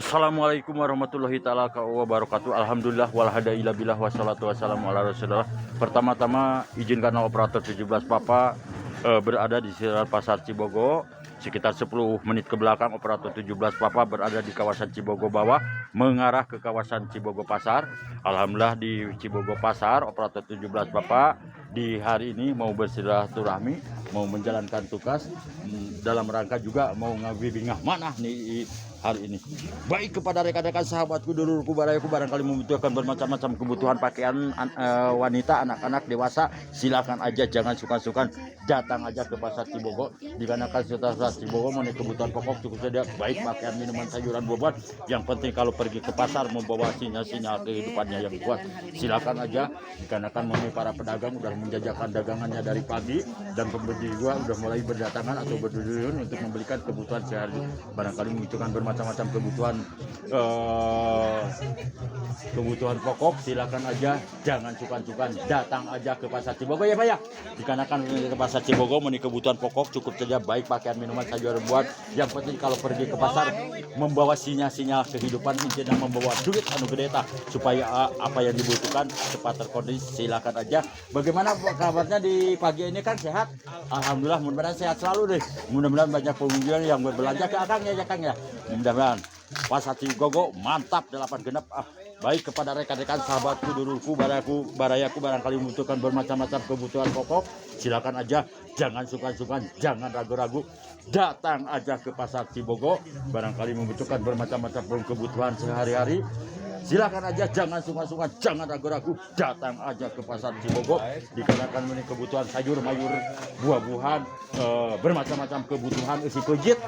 Assalamualaikum warahmatullahi taala wabarakatuh. Alhamdulillah walhadailabillah wassalatu wassalamu ala rasulillah. Pertama-tama izinkan operator 17 Papa berada di sekitar Pasar Cibogo. Sekitar 10 menit ke belakang operator 17 Papa berada di kawasan Cibogo bawah mengarah ke kawasan Cibogo Pasar. Alhamdulillah di Cibogo Pasar operator 17 Papa di hari ini mau bersilaturahmi, mau menjalankan tugas dalam rangka juga mau ngabibingah mana nih hari ini. Baik kepada rekan-rekan sahabatku, dulurku, barayaku, barangkali membutuhkan bermacam-macam kebutuhan pakaian wanita, anak-anak, dewasa, silakan aja, jangan sukan-sukan datang aja ke Pasar Cibogo. Dikarenakan Pasar Cibogo mengenai kebutuhan pokok cukup saja, baik pakaian, minuman, sayuran, buah-buahan. Yang penting kalau pergi ke pasar membawa sinyal-sinyal kehidupannya yang kuat, silakan aja. Dikarenakan mengenai para pedagang udah menjajakan dagangannya dari pagi dan pembeli juga udah mulai berdatangan atau berduyun untuk membelikan kebutuhan sehari. Barangkali membutuhkan macam-macam kebutuhan pokok, silakan aja, jangan sukan-sukan datang aja ke Pasar Cibogo ya Pak ya. Dikarenakan ke Pasar Cibogo mengenai kebutuhan pokok cukup saja, baik pakaian, minuman, sayuran, buat. Yang penting kalau pergi ke pasar membawa sinyal-sinyal kehidupan, intinya membawa duit anu gede supaya apa yang dibutuhkan cepat terkondisi. Silakan aja. Bagaimana kabarnya di pagi ini, kan sehat? Alhamdulillah, mudah-mudahan sehat selalu deh. Mudah-mudahan banyak pengunjung yang berbelanja ke Akang ya Kang ya. Mudah-mudahan Pasar Cibogo mantap 8 genap. Baik kepada rekan-rekan sahabatku, dulurku, barayaku, barangkali membutuhkan bermacam-macam kebutuhan pokok, silakan aja, jangan sukan-sukan, jangan ragu-ragu, datang aja ke Pasar Cibogo. Barangkali membutuhkan bermacam-macam kebutuhan sehari-hari, silakan aja, jangan sungkan-sungkan, jangan ragu-ragu, datang aja ke Pasar Cibogo. Dikarenakan ini kebutuhan sayur, mayur, buah-buahan, bermacam-macam kebutuhan isi kejit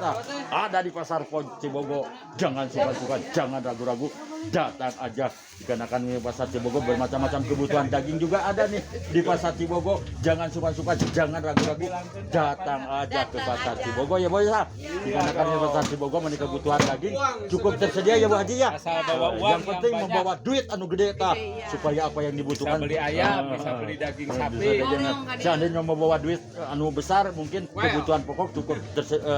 ada di Pasar Cibogo. Jangan sungkan-sungkan, jangan ragu-ragu, datang aja. Dikarenakan ini Pasar Cibogo bermacam-macam kebutuhan, daging juga ada nih di Pasar Cibogo. Jangan sungkan-sungkan, jangan ragu-ragu, datang aja ke Pasar Cibogo ya boy ya. Dikarenakan ini Pasar Cibogo ini kebutuhan daging cukup tersedia ya Bu Haji ya. Yang penting membawa duit anu gede supaya apa yang dibutuhkan, bisa beli ayam, bisa beli daging sapi. Seandainya membawa duit anu besar, mungkin kebutuhan pokok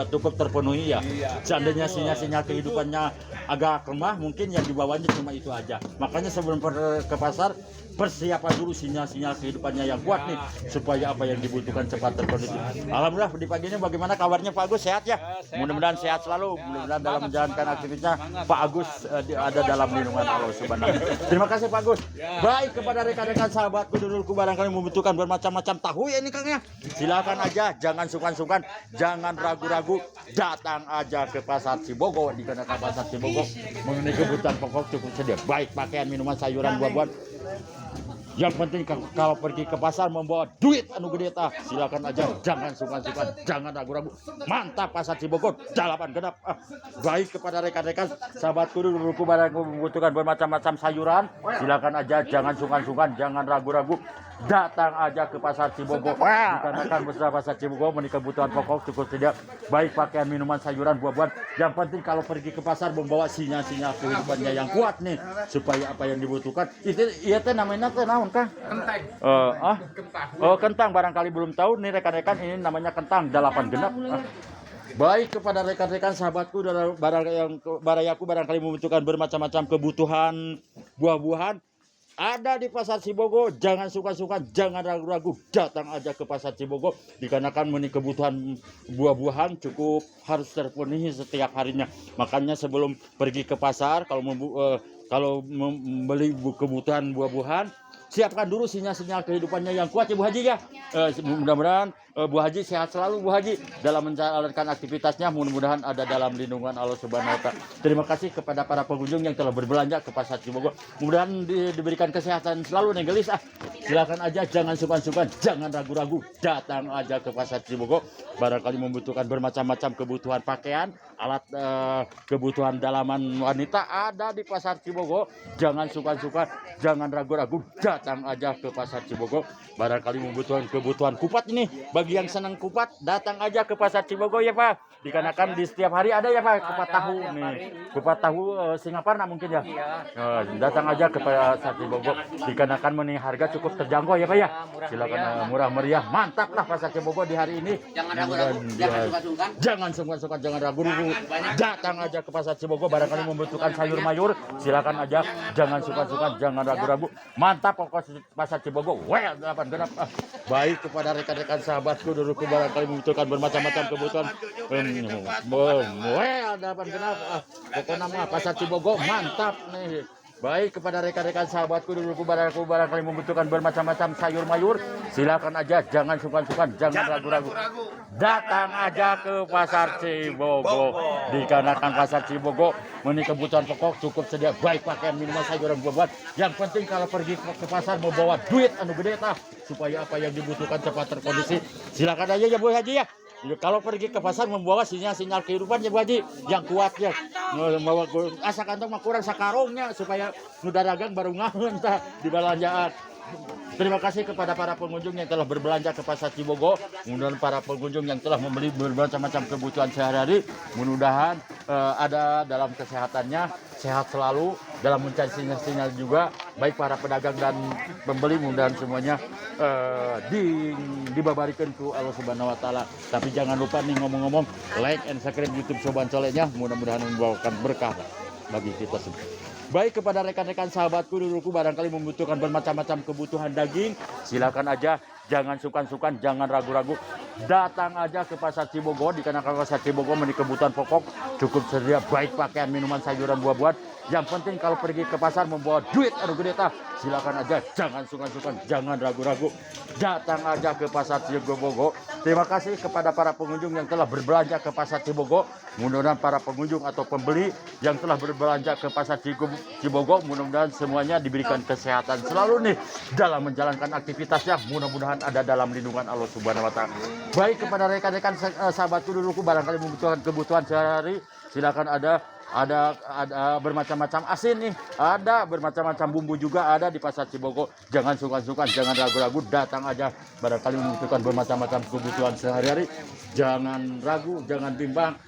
cukup terpenuhi ya. Seandainya sinyal-sinyal kehidupannya agak lemah, mungkin yang dibawanya cuma itu aja. Makanya sebelum ke pasar, persiapan dulu sinyal-sinyal kehidupannya yang kuat nih, supaya apa yang dibutuhkan cepat terpenuhi. Alhamdulillah di pagi ini bagaimana kabarnya Pak Agus, sehat ya? Mudah-mudahan sehat selalu, mudah-mudahan dalam menjalankan aktivitasnya Pak Agus ada dalam lindungan Allah Subhanahu. Terima kasih Pak Agus. Baik kepada rekan-rekan sahabatku, dulurku, barangkali membutuhkan bermacam-macam tahu ya ini Kang ya. Silakan aja, jangan sukan-sukan, jangan ragu-ragu, datang aja ke Pasar Cibogo. Dikarenakan Pasar Cibogo mengenai kebutuhan pokok cukup sedia, baik pakaian, minuman, sayuran, buah-buahan. Yang penting kalau pergi ke pasar membawa duit anu gede silakan aja, jangan sukan-sukan, jangan ragu-ragu. Mantap Pasar Cibogo 8 genap. Baik kepada rekan-rekan sahabatku, dulurku, barangku membutuhkan bermacam-macam sayuran, silakan aja, jangan sukan-sukan, jangan ragu-ragu, datang aja ke Pasar Cibogo. Dikarenakan Pasar Cibogo mengenai kebutuhan pokok cukup sedia, baik pakaian, minuman, sayuran, buah-buahan. Yang penting kalau pergi ke pasar membawa sinyal-sinyal kehidupannya yang kuat nih, supaya apa yang dibutuhkan. Itu iya teh namanya teh naon Kang? Kentang. Kentang, barangkali belum tahu nih rekan-rekan, ini namanya kentang 8 genap. Baik kepada rekan-rekan sahabatku, barayaku, barangkali membutuhkan bermacam-macam kebutuhan buah-buahan, ada di Pasar Cibogo. Jangan suka-suka, jangan ragu-ragu, datang aja ke Pasar Cibogo. Dikarenakan mengenai kebutuhan buah-buahan cukup harus terpenuhi setiap harinya. Makanya sebelum pergi ke pasar, kalau membeli kebutuhan buah-buahan, siapkan dulu sinyal-sinyal kehidupannya yang kuat ya Bu Haji ya. Mudah-mudahan Bu Haji sehat selalu, Bu Haji, dalam menjalankan aktivitasnya. Mudah-mudahan ada dalam lindungan Allah Subhanahu wa Ta'ala. Terima kasih kepada para pengunjung yang telah berbelanja ke Pasar Cibogo. Mudah-mudahan diberikan kesehatan selalu nih gelis. Silakan aja, jangan sukan-sukan, jangan ragu-ragu, datang aja ke Pasar Cibogo. Barangkali membutuhkan bermacam-macam kebutuhan pakaian, alat kebutuhan dalaman wanita, ada di Pasar Cibogo. Jangan sukan-sukan, jangan ragu-ragu, datang aja ke pasar Cibogo. Barangkali membutuhkan kebutuhan kupat ini, bagi yang senang kupat datang aja ke pasar Cibogo ya Pak. Dikarenakan di setiap hari ada ya Pak kupat tahu nih, kupat tahu Singaparna mungkin ya. Datang aja ke pasar Cibogo. Dikarenakan mening harga cukup terjangkau ya Pak ya. Silakan murah meriah, mantap lah pasar Cibogo di hari ini. Jangan ragu-ragu, jangan sungkan-sungkan. Jangan sungkan-sungkan, jangan ragu-ragu. Datang aja ke pasar Cibogo, barangkali membutuhkan sayur mayur, silakan aja. Jangan sungkan-sungkan, jangan ragu-ragu. Mantap pokok pasar Cibogo. Well, 8 genap. Baik kepada rekan-rekan sahabatku, duluku barangkali membutuhkan bermacam-macam kebutuhan. Well, 8 genap. Pokoknya mah pasar Cibogo mantap nih. Baik kepada rekan-rekan sahabatku, duluku barangkali membutuhkan bermacam-macam sayur mayur, silakan aja, jangan sungkan-sungkan, jangan ragu-ragu. Datang aja ke pasar Cibogo. Dikarenakan pasar Cibogo memenuhi kebutuhan pokok cukup sedia, baik pakaian, minuman, sayuran, buah-buahan. Yang penting kalau pergi ke pasar membawa duit anu gede tah, supaya apa yang dibutuhkan cepat terkondisi. Silakan aja ya Bu Haji ya. Kalau pergi ke pasar membawa sinyal-sinyal kehidupan ya Bu Haji yang kuatnya. Membawa asa kantong mah kurang sakarongnya supaya nu dagang baru ngaheun tah di belanjaan. Terima kasih kepada para pengunjung yang telah berbelanja ke pasar Cibogo. Mudah-mudahan para pengunjung yang telah membeli bermacam-macam kebutuhan sehari-hari, mudah-mudahan ada dalam kesehatannya, sehat selalu, dalam mencari sinyal-sinyal juga, baik para pedagang dan pembeli, mudah-mudahan semuanya dibabarikan ku Allah Subhanahu wa taala. Tapi jangan lupa nih ngomong-ngomong, like and subscribe YouTube Soban Coleknya, mudah-mudahan membawakan berkah bagi kita semua. Baik kepada rekan-rekan sahabatku, duluku barangkali membutuhkan bermacam-macam kebutuhan daging, silakan aja, jangan sungkan-sungkan, jangan ragu-ragu. Datang aja ke pasar Cibogo, dikarenakan pasar Cibogo memiliki kebutuhan pokok cukup sedia, baik pakaian, minuman, sayuran, buah-buahan. Yang penting kalau pergi ke pasar membawa duit anu gede tah, silakan aja, jangan sungkan-sungkan, jangan ragu-ragu. Datang aja ke pasar Cibogo. Terima kasih kepada para pengunjung yang telah berbelanja ke pasar Cibogo. Mudah-mudahan para pengunjung atau pembeli yang telah berbelanja ke pasar Cibogo, mudah-mudahan semuanya diberikan kesehatan selalu nih dalam menjalankan aktivitasnya. Mudah-mudahan ada dalam lindungan Allah Subhanahu wa taala. Baik kepada rekan-rekan sahabatku, duluku barangkali membutuhkan kebutuhan sehari, silakan ada bermacam-macam asin nih, ada bermacam-macam bumbu juga ada di pasar Cibogo. Jangan sungkan-sungkan, jangan ragu-ragu, datang aja barangkali membutuhkan bermacam-macam kebutuhan sehari-hari. Jangan ragu, jangan bimbang.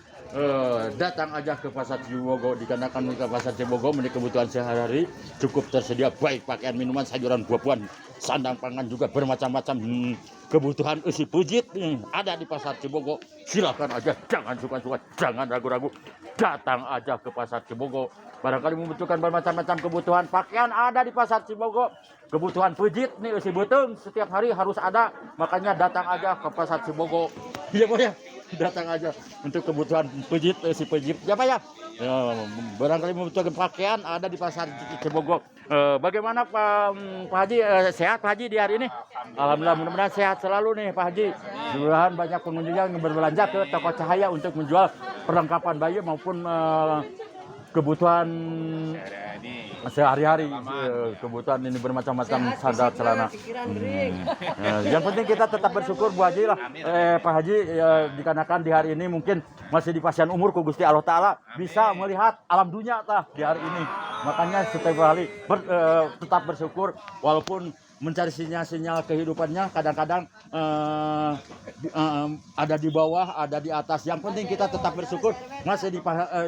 Datang aja ke pasar Cibogo, dikarenakan ke pasar Cibogo memiliki kebutuhan sehari-hari cukup tersedia, baik pakaian, minuman, sayuran, buah-buahan, sandang pangan juga bermacam-macam kebutuhan isi pujit ada di pasar Cibogo. Silakan aja, jangan sungkan-sungkan, jangan ragu-ragu, datang aja ke pasar Cibogo. Barangkali membutuhkan bermacam-macam kebutuhan pakaian ada di pasar Cibogo. Kebutuhan pujit nih isi beuteung setiap hari harus ada, makanya datang aja ke pasar Cibogo. Iya Pak ya, datang aja untuk kebutuhan pujit isi pujit ya Pak ya. Barangkali membutuhkan pakaian ada di pasar Cibogo. Bagaimana Pak Haji, sehat Pak Haji di hari ini? Alhamdulillah, mudah-mudahan sehat selalu nih Pak Haji. Mudah-mudahan banyak pengunjung yang berbelanja ke toko Cahaya untuk menjual perlengkapan bayi maupun kebutuhan sehari-hari, kebutuhan ini bermacam-macam sandal celana. Yang penting kita tetap bersyukur Bu Haji lah, Pak Haji, dikarenakan di hari ini mungkin masih di pasian umur ku Gusti Allah Ta'ala bisa melihat alam dunia tah di hari ini. Makanya setiap hari tetap bersyukur walaupun mencari sinyal-sinyal kehidupannya kadang-kadang ada di bawah, ada di atas. Yang penting kita tetap bersyukur masih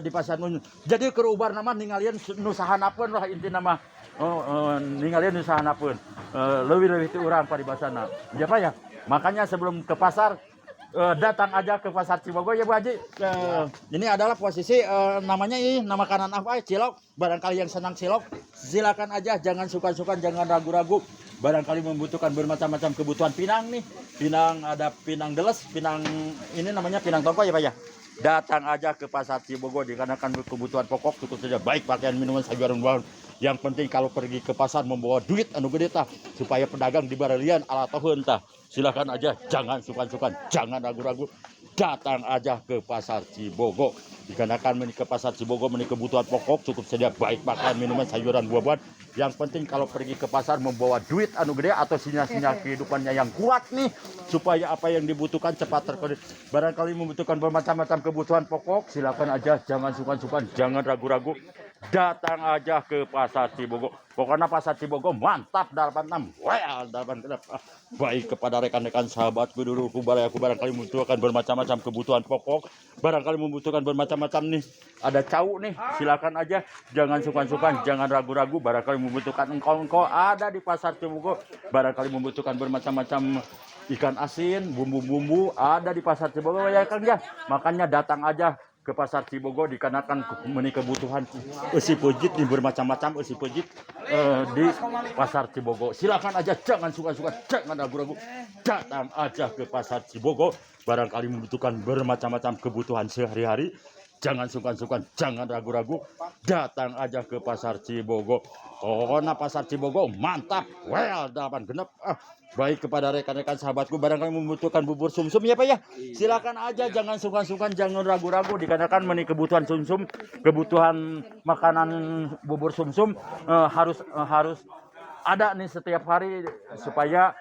di pasar nun. Jadi kerubar nama ningalieun nusahanapeun lah inti nama. Ningalieun nusahanapeun. Leuwih-leuwih ti urang paribasana. Ya Pak ya. Makanya sebelum ke pasar datang aja ke pasar Cibogo ya Bu Haji. Ini adalah posisi namanya ini nama kanan apa? Cilok. Barangkali yang senang cilok, silakan aja, jangan sukan-sukan, jangan ragu-ragu. Barangkali membutuhkan bermacam-macam kebutuhan pinang nih. Pinang, ada pinang deles, pinang ini namanya pinang tongko ya Pak ya. Datang aja ke pasar Cibogo dikarenakan kebutuhan pokok cukup saja, baik pakaian, minuman, sayuran, buah. Yang penting kalau pergi ke pasar membawa duit anu gede tah, supaya pedagang di barelian ala toheun tah. Silakan aja, jangan sukan-sukan, jangan ragu-ragu. Datang aja ke pasar Cibogo. Dikarenakan ke pasar Cibogo memiliki kebutuhan pokok cukup sedia, baik pakaian, minuman, sayuran, buah-buahan. Yang penting kalau pergi ke pasar membawa duit anu gede atau sinyal-sinyal kehidupannya yang kuat nih, supaya apa yang dibutuhkan cepat terkondisi. Barangkali membutuhkan bermacam-macam kebutuhan pokok, silakan aja, jangan sukan-sukan, jangan ragu-ragu. datang aja ke Pasar Cibogo. Pokoknya Pasar Cibogo mantap 86. Well, 86. Baik kepada rekan-rekan sahabatku dulu aku barangkali membutuhkan bermacam-macam kebutuhan pokok, barangkali membutuhkan bermacam-macam nih. Ada cau nih, silakan aja, jangan sungkan-sungkan, jangan ragu-ragu. Barangkali membutuhkan engkau ada di Pasar Cibogo, barangkali membutuhkan bermacam-macam ikan asin, bumbu-bumbu ada di Pasar Cibogo ya Kang ya. Makanya datang aja ke Pasar Cibogo dikarenakan kebutuhan isi pejit nih bermacam-macam isi pejit di Pasar Cibogo. Silakan aja, jangan suka-suka, jangan ragu-ragu, datang aja ke Pasar Cibogo. Barangkali membutuhkan bermacam-macam kebutuhan sehari-hari, jangan sungkan-sungkan, jangan ragu-ragu, datang aja ke Pasar Cibogo. Pokoknya Pasar Cibogo mantap. Well, 8 genep. Baik kepada rekan-rekan sahabatku, barangkali membutuhkan bubur sumsum ya Pak ya. Silakan aja, jangan sungkan-sungkan, jangan ragu-ragu, dikarenakan meni kebutuhan sumsum, kebutuhan makanan bubur sumsum harus ada nih setiap hari supaya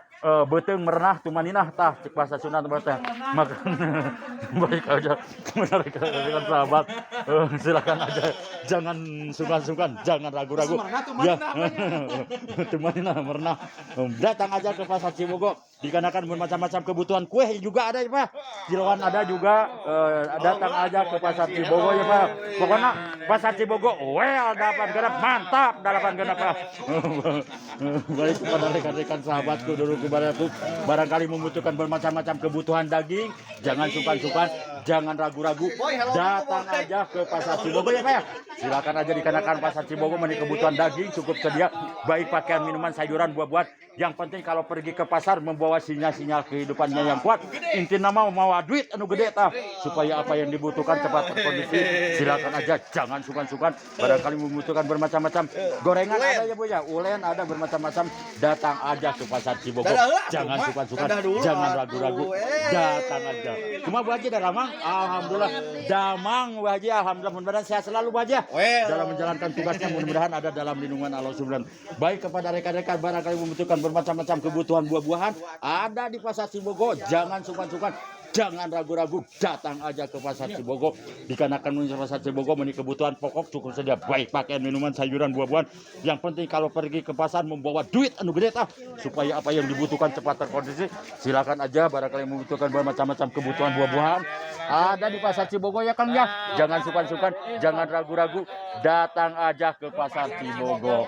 beteng merenah tumaninah tah cek bahasa Sunda teh makan baik aja rekan sahabat, silakan aja, jangan sungkan-sungkan, jangan ragu-ragu ya. Tumaninah merenah, datang aja ke Pasar Cibogo dikarenakan bermacam-macam kebutuhan kue juga ada ya Pak, kiloan ada juga, datang aja ke Pasar Cibogo ya Pak. Pokoknya Pasar Cibogo well 8 genap mantap 8 genap Pak. Baik kepada rekan-rekan sahabatku dulu kepada barangkali membutuhkan bermacam-macam kebutuhan daging, jangan sungkan-sungkan, jangan ragu-ragu, datang aja ke Pasar Cibogo ya Pak ya. Silakan aja dikarenakan Pasar Cibogo meni kebutuhan daging cukup sedia, baik pakaian, minuman, sayuran, buah-buahan. Yang penting kalau pergi ke pasar membawa sinyal-sinyal kehidupannya yang kuat. Intinya mau duit anu gede tah supaya apa yang dibutuhkan cepat terkondisi. Silakan aja, jangan sungkan-sungkan. Barangkali membutuhkan bermacam-macam gorengan ada ya Bu ya, ulen ada bermacam-macam. Datang aja ke Pasar Cibogo. Jangan sungkan-sungkan, jangan ragu-ragu. Datang aja. Cuma Bu Haji Damang, alhamdulillah. Damang Bu Haji, alhamdulillah mudah-mudahan sehat selalu Bu Haji. Dalam menjalankan tugasnya mudah-mudahan ada dalam lindungan Allah Subhanahu. Baik kepada rekan-rekan barangkali membutuhkan bermacam-macam kebutuhan buah-buahan ada di Pasar Cibogo. Jangan sungkan-sungkan, jangan ragu-ragu, datang aja ke Pasar Cibogo dikarenakan Pasar Cibogo meni kebutuhan pokok cukup sedia, baik pakaian, minuman, sayuran, buah-buahan. Yang penting kalau pergi ke pasar membawa duit anu gede tah supaya apa yang dibutuhkan cepat terkondisi. Silakan aja, barangkali membutuhkan bermacam-macam kebutuhan buah-buahan ada di Pasar Cibogo ya Kang ya. Jangan sungkan-sungkan, jangan ragu-ragu, datang aja ke Pasar Cibogo.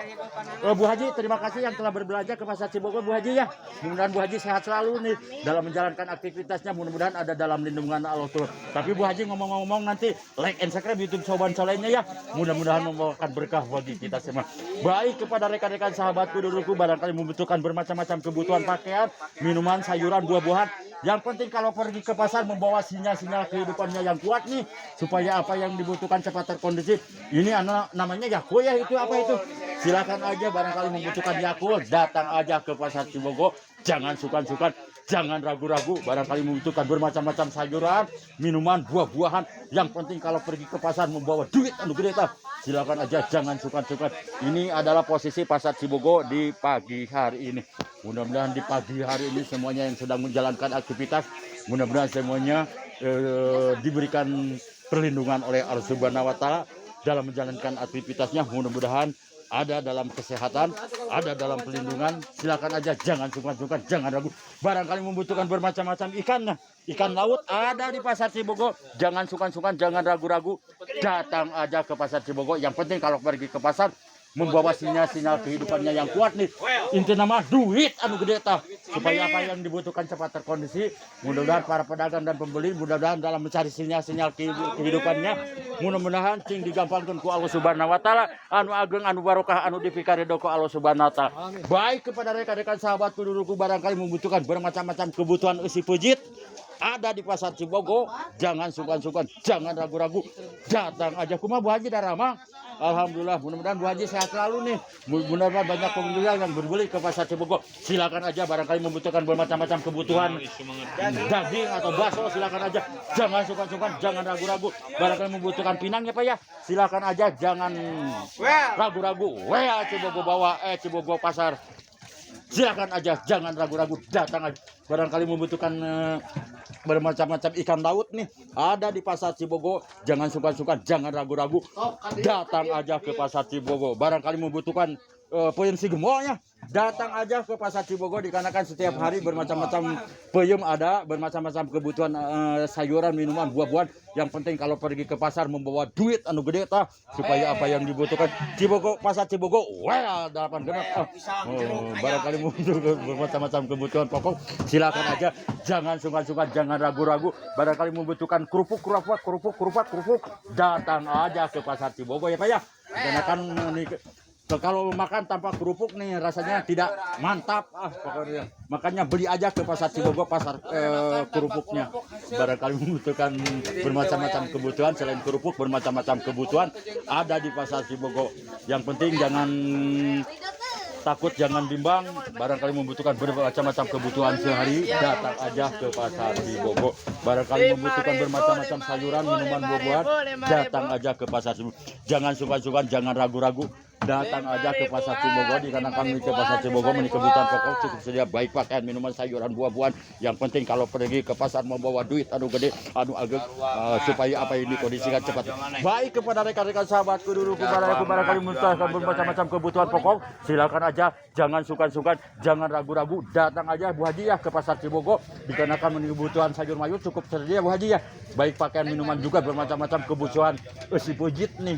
Bu Haji, terima kasih yang telah berbelanja ke Pasar Cibogo Bu Haji ya. Mudah-mudahan Bu Haji sehat selalu nih dalam menjalankan aktivitasnya, mudah-mudahan ada dalam lindungan Allah tuh. Tapi Bu Haji ngomong-ngomong nanti like and subscribe YouTube Soban Solehnya ya. Mudah-mudahan membawakan berkah bagi kita semua. Baik kepada rekan-rekan sahabatku duluku, barangkali membutuhkan bermacam-macam kebutuhan pakaian, minuman, sayuran, buah-buahan. Yang penting kalau pergi ke pasar membawa sinyal-sinyal kehidupannya yang kuat nih supaya apa yang dibutuhkan cepat terkondisi. Ini namanya Yakult ya, itu apa itu? Silakan aja, barangkali membutuhkan Yakult, datang aja ke Pasar Cibogo. Jangan sungkan-sungkan, jangan ragu-ragu, barangkali membutuhkan bermacam-macam sayuran, minuman, buah-buahan. Yang penting kalau pergi ke pasar membawa duit anu gede tah. Silakan aja, jangan sungkan-sungkan. Ini adalah posisi Pasar Cibogo di pagi hari ini. Mudah-mudahan di pagi hari ini semuanya yang sedang menjalankan aktivitas, mudah-mudahan semuanya diberikan perlindungan oleh Allah Subhanahu wa Ta'ala dalam menjalankan aktivitasnya. Mudah-mudahan ada dalam kesehatan, ada dalam perlindungan. Silakan aja, jangan sungkan-sungkan, jangan ragu. Barangkali membutuhkan bermacam-macam ikan laut ada di Pasar Cibogo. Jangan sungkan-sungkan, jangan ragu-ragu, datang aja ke Pasar Cibogo. Yang penting kalau pergi ke pasar membawa sinyal-sinyal kehidupannya yang kuat nih. Intinya mah duit anu gede tah supaya apa yang dibutuhkan cepat terkondisi. Mudah-mudahan para pedagang dan pembeli mudah-mudahan dalam mencari sinyal-sinyal kehidupannya, mudah-mudahan cing digampangkan ku Allah Subhanahu wa Ta'ala, anu ageng, anu barokah, anu dipikaridho ku Allah Subhanahu wa Ta'ala. Baik kepada rekan-rekan sahabatku duluku, barangkali membutuhkan bermacam-macam kebutuhan isi pejit ada di Pasar Cibogo. Jangan sungkan-sungkan, jangan ragu-ragu, datang aja. Kumaha Bu Haji Damang? Alhamdulillah, mudah-mudahan Bu Haji sehat selalu nih. Mudah-mudahan banyak pengunjung yang berbeli ke Pasar Cibogo. Silakan aja, barangkali membutuhkan bermacam-macam kebutuhan daging atau bakso, silakan aja. Jangan sungkan-sungkan, jangan ragu-ragu. Barangkali membutuhkan pinang ya Pak ya. Silakan aja, jangan ragu-ragu. Cibogo bawa Cibogo Pasar silakan aja, jangan ragu-ragu, datang aja. Barangkali membutuhkan bermacam-macam ikan laut nih, ada di Pasar Cibogo. Jangan sungkan-sungkan, jangan ragu-ragu, datang aja ke Pasar Cibogo. Barangkali membutuhkan peyem si gemolnya, datang aja ke Pasar Cibogo, dikarenakan setiap hari bermacam-macam peyem ada, bermacam-macam kebutuhan sayuran, minuman, buah-buahan. Yang penting kalau pergi ke pasar membawa duit anu gede tah, supaya apa yang dibutuhkan. Cibogo, Pasar Cibogo, well 8 genap. Barangkali membutuhkan bermacam-macam kebutuhan pokok, silakan aja, jangan sungkan-sungkan, jangan ragu-ragu. Barangkali membutuhkan kerupuk, datang aja ke Pasar Cibogo ya Pak ya. Dikarenakan kalau makan tanpa kerupuk nih rasanya tidak mantap pokoknya. Makanya beli aja ke Pasar Cibogo, pasar kerupuknya. Barangkali membutuhkan bermacam-macam kebutuhan, selain kerupuk bermacam-macam kebutuhan ada di Pasar Cibogo. Yang penting jangan takut, jangan bimbang. Barangkali membutuhkan bermacam-macam kebutuhan sehari, datang aja ke Pasar Cibogo. Barangkali membutuhkan bermacam-macam sayuran, minuman, buah-buahan, datang aja ke Pasar Cibogo. Jangan sungkan-sungkan, jangan ragu-ragu, datang aja ke Pasar Cibogo. Dikarenakan ke Pasar Cibogo menik kebutuhan pokok cukup sedia, baik pakaian, minuman, sayuran, buah-buahan. Yang penting kalau pergi ke pasar membawa duit anu gede, anu ageng, supaya apa ini kondisikan cepat. Baik kepada rekan-rekan sahabatku dulu barangkali membutuhkan bermacam-macam kebutuhan pokok, silakan aja, jangan sungkan-sungkan, jangan ragu-ragu, datang aja Bu Haji ya ke Pasar Cibogo. Dikarenakan menik kebutuhan sayur mayur cukup sedia Bu Haji ya, baik pakaian, minuman, juga bermacam-macam kebutuhan si pujit nih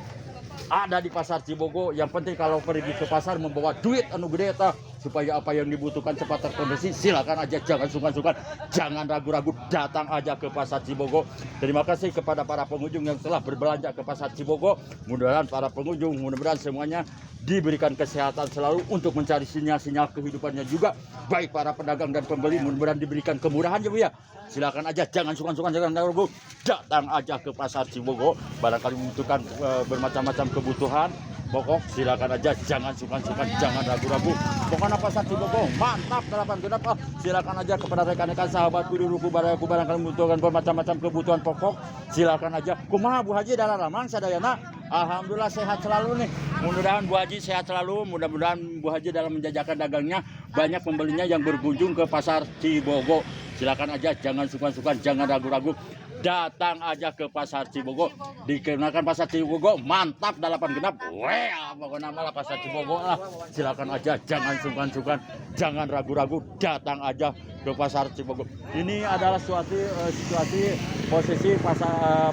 ada di Pasar Cibogo. Yang penting kalau pergi ke pasar membawa duit anu gede ta, supaya apa yang dibutuhkan cepat terpenuhi. Silakan aja, jangan sungkan-sungkan, jangan ragu-ragu, datang aja ke Pasar Cibogo. Terima kasih kepada para pengunjung yang telah berbelanja ke Pasar Cibogo. Mudah-mudahan para pengunjung, mudah-mudahan semuanya diberikan kesehatan selalu untuk mencari sinyal-sinyal kehidupannya juga. Baik para pedagang dan pembeli, mudah-mudahan diberikan kemurahan ya Bu ya. Silakan aja, jangan sungkan-sungkan, jangan ragu-ragu, datang aja ke Pasar Cibogo. Barangkali membutuhkan bermacam-macam kebutuhan pokok, silakan aja, jangan sungkan-sungkan, jangan ragu-ragu. Pokoknya Pasar Cibogo mantap 8 genap. Silakan aja kepada rekan-rekan sahabatku di ruku barangkali membutuhkan bermacam-macam kebutuhan pokok, silakan aja. Kumaha Bu Haji dalam ramang sadayana? Alhamdulillah sehat selalu nih. Mudah-mudahan Bu Haji sehat selalu. Mudah-mudahan Bu Haji dalam menjajakan dagangnya banyak pembelinya yang berkunjung ke Pasar Cibogo. Silakan aja, jangan sungkan-sungkan, jangan ragu-ragu, datang aja ke Pasar Cibogo. Dikenakan Pasar Cibogo mantap 8 genap. Wah, pokoknya malah Pasar Cibogo lah. Silakan aja, jangan sungkan-sungkan, jangan ragu-ragu, datang aja ke Pasar Cibogo. Ini adalah situasi posisi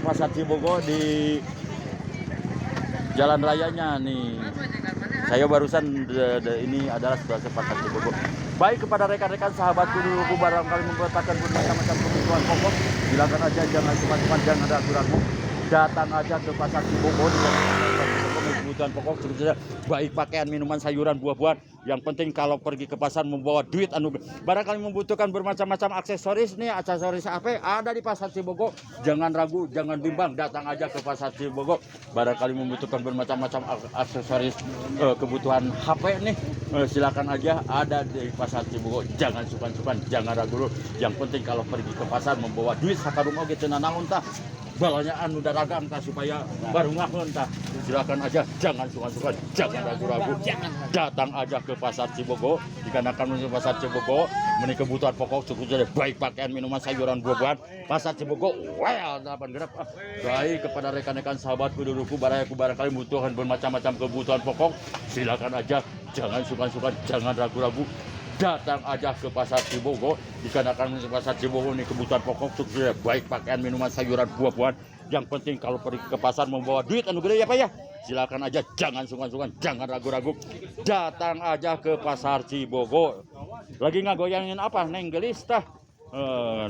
Pasar Cibogo di jalan rayanya nih. Saya barusan ini adalah situasi Pasar Cibogo. Baik kepada rekan-rekan sahabatku dulu barangkali membutuhkan bermacam-macam kebutuhan pokok, silakan aja, jangan sungkan-sungkan, jangan ragu-ragu, datang aja ke Pasar Cibogo. Kebutuhan pokok seperti baik pakaian, minuman, sayuran, buah-buahan. Yang penting kalau pergi ke pasar membawa duit anu. Barangkali membutuhkan bermacam-macam aksesoris nih, aksesoris apa ada di Pasar Cibogo. Jangan ragu, jangan bimbang, datang aja ke Pasar Cibogo. Barangkali membutuhkan bermacam-macam aksesoris kebutuhan HP nih, silakan aja, ada di Pasar Cibogo. Jangan sungkan-sungkan, jangan ragu. Yang penting kalau pergi ke pasar membawa duit sakarung oge teu nanaon tah. Balanya anu daragang tah supaya baru ngakeun tah. Silakan aja, jangan sungkan-sungkan, jangan ragu-ragu, datang aja ke Pasar Cibogo. Dikarenakan menuju Pasar Cibogo menik kebutuhan pokok cukup jadi, baik pakaian, minuman, sayuran, buah-buahan. Pasar Cibogo well 8 genap. Baik kepada rekan-rekan sahabatku duduku barangkali membutuhkan bermacam-macam kebutuhan pokok, silakan aja, jangan sungkan-sungkan, jangan ragu-ragu, datang aja ke Pasar Cibogo. Dikarenakan Pasar Cibogo ini kebutuhan pokok cukup baik pakaian, minuman, sayuran, buah-buahan. Yang penting kalau pergi ke pasar membawa duit anu gede ya Pak ya. Silakan aja, jangan sungkan-sungkan, jangan ragu-ragu, datang aja ke Pasar Cibogo. Lagi ngagoyangin apa? Neng gelis tah.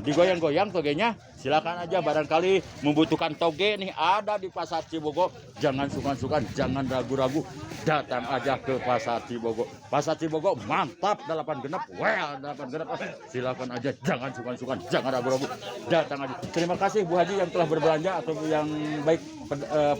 Digoyang-goyang togenya, silakan aja. Barangkali membutuhkan toge nih, ada di Pasar Cibogo. Jangan sungkan-sungkan, jangan ragu-ragu, datang aja ke Pasar Cibogo. Pasar Cibogo mantap 8 genap, well 8 genap. Silakan aja, jangan sungkan-sungkan, jangan ragu-ragu, datang aja. Terima kasih Bu Haji yang telah berbelanja, atau yang baik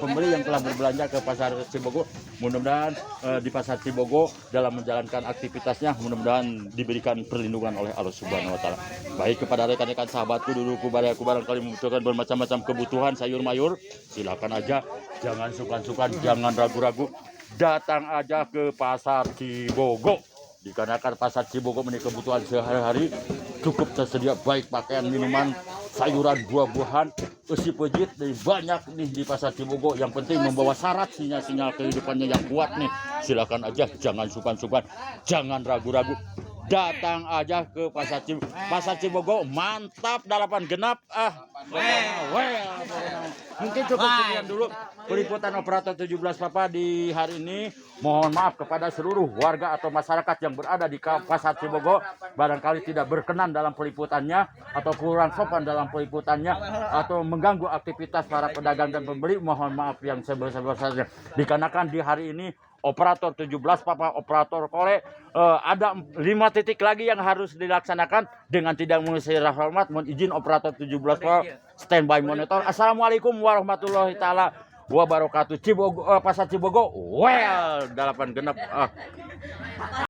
pembeli yang telah berbelanja ke Pasar Cibogo. Mudah-mudahan di Pasar Cibogo dalam menjalankan aktivitasnya mudah-mudahan diberikan perlindungan oleh Allah Subhanahu wa taala. Baik kepada rekan-rekan sahabatku duduku barangkali membutuhkan bermacam-macam kebutuhan sayur mayur, silakan aja, jangan sungkan-sungkan, jangan ragu-ragu, datang aja ke Pasar Cibogo. dikarenakan pasar Cibogo ini kebutuhan sehari-hari cukup tersedia baik pakaian, minuman, sayuran, buah-buahan, besi pejit, dan banyak nih di pasar Cibogo. Yang penting membawa syarat sinyal-sinyal kehidupannya yang kuat nih. Silakan aja, jangan sungkan-sungkan, jangan ragu-ragu. Datang aja ke Pasar Cibogo, mantap 8 genap. Mungkin cukup sekian dulu peliputan operator 17 Papa di hari ini. Mohon maaf kepada seluruh warga atau masyarakat yang berada di Pasar Cibogo, barangkali tidak berkenan dalam peliputannya atau kurang sopan dalam peliputannya atau mengganggu aktivitas para pedagang dan pembeli. Mohon maaf yang sebesar-besarnya. Dikarenakan di hari ini operator 17 Papa, operator Kole, ada 5 titik lagi yang harus dilaksanakan. Dengan tidak mengisi hormat, mohon izin operator 17 Papa standby monitor. Assalamualaikum warahmatullahi taala wabarakatuh. Cibogo, Pasar Cibogo, well 8 genap.